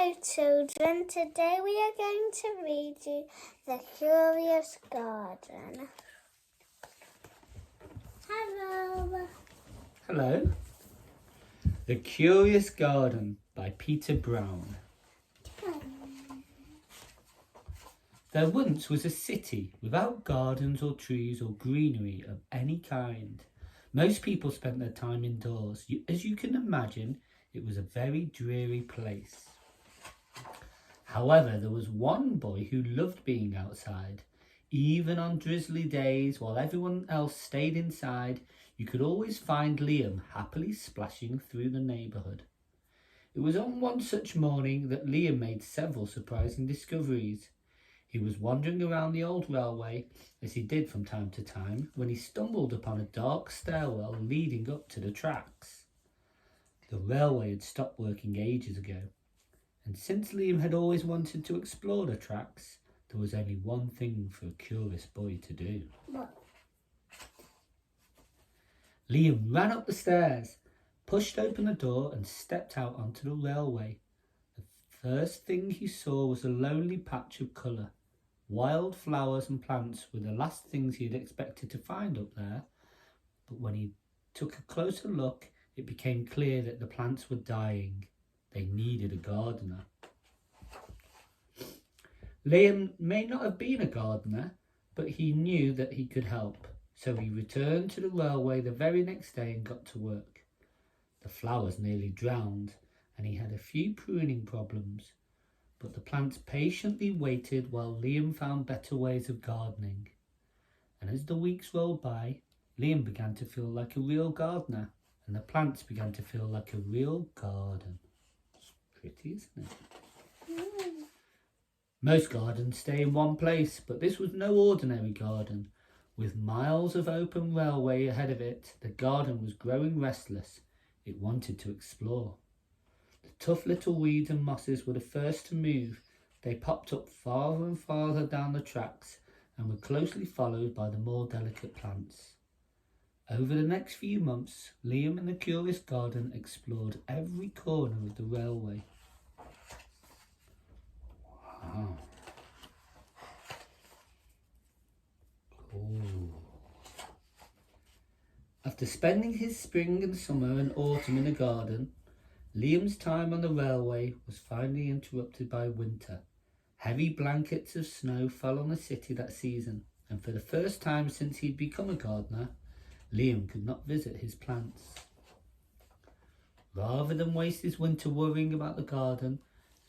Hello children, today we are going to read you The Curious Garden. Hello. Hello. The Curious Garden by Peter Brown. There once was a city without gardens or trees or greenery of any kind. Most people spent their time indoors. As you can imagine, it was a very dreary place. However, there was one boy who loved being outside. Even on drizzly days, while everyone else stayed inside, you could always find Liam happily splashing through the neighbourhood. It was on one such morning that Liam made several surprising discoveries. He was wandering around the old railway, as he did from time to time, when he stumbled upon a dark stairwell leading up to the tracks. The railway had stopped working ages ago, and since Liam had always wanted to explore the tracks, there was only one thing for a curious boy to do. What? Liam ran up the stairs, pushed open the door and stepped out onto the railway. The first thing he saw was a lonely patch of colour. Wild flowers and plants were the last things he had expected to find up there, but when he took a closer look, it became clear that the plants were dying. They needed a gardener. Liam may not have been a gardener, but he knew that he could help, so he returned to the railway the very next day and got to work. The flowers nearly drowned, and he had a few pruning problems, but the plants patiently waited while Liam found better ways of gardening. And as the weeks rolled by, Liam began to feel like a real gardener, and the plants began to feel like a real garden. It's pretty, isn't it? Most gardens stay in one place, but this was no ordinary garden. With miles of open railway ahead of it, the garden was growing restless. It wanted to explore. The tough little weeds and mosses were the first to move. They popped up farther and farther down the tracks and were closely followed by the more delicate plants. Over the next few months, Liam and the Curious Garden explored every corner of the railway. Wow. Cool. After spending his spring and summer and autumn in the garden, Liam's time on the railway was finally interrupted by winter. Heavy blankets of snow fell on the city that season, and for the first time since he'd become a gardener, Liam could not visit his plants. Rather than waste his winter worrying about the garden,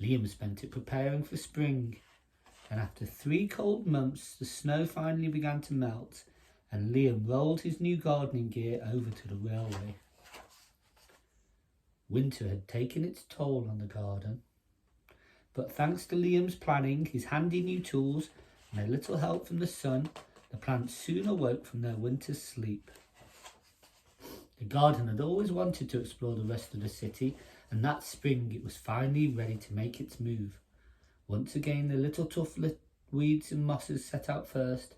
Liam spent it preparing for spring. And after 3 cold months, the snow finally began to melt, and Liam rolled his new gardening gear over to the railway. Winter had taken its toll on the garden, but thanks to Liam's planning, his handy new tools, and a little help from the sun, the plants soon awoke from their winter sleep. The garden had always wanted to explore the rest of the city, and that spring it was finally ready to make its move. Once again, the little tough weeds and mosses set out first,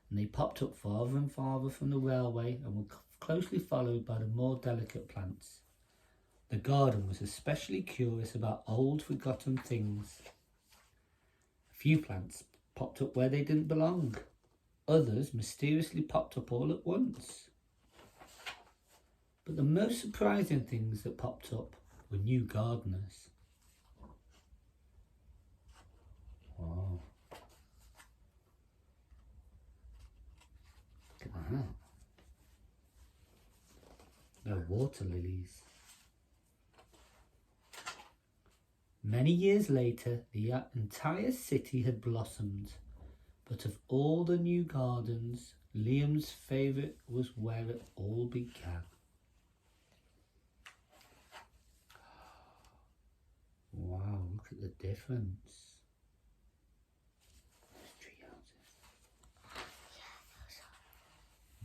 and they popped up farther and farther from the railway and were closely followed by the more delicate plants. The garden was especially curious about old, forgotten things. A few plants popped up where they didn't belong. Others mysteriously popped up all at once. But the most surprising things that popped up were new gardeners. Wow. Look at that. They're water lilies. Many years later, the entire city had blossomed. But of all the new gardens, Liam's favourite was where it all began. Wow, look at the difference. There's tree houses.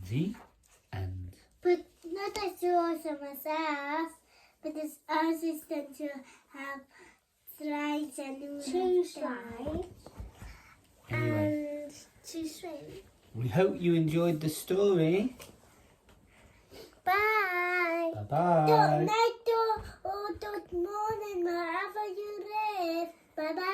The end. But not as awesome myself, but it's our system to have slides and 2 slides and 2 swings. We hope you enjoyed the story. Bye. Bye-bye. Good night or good morning wherever you live. Bye bye.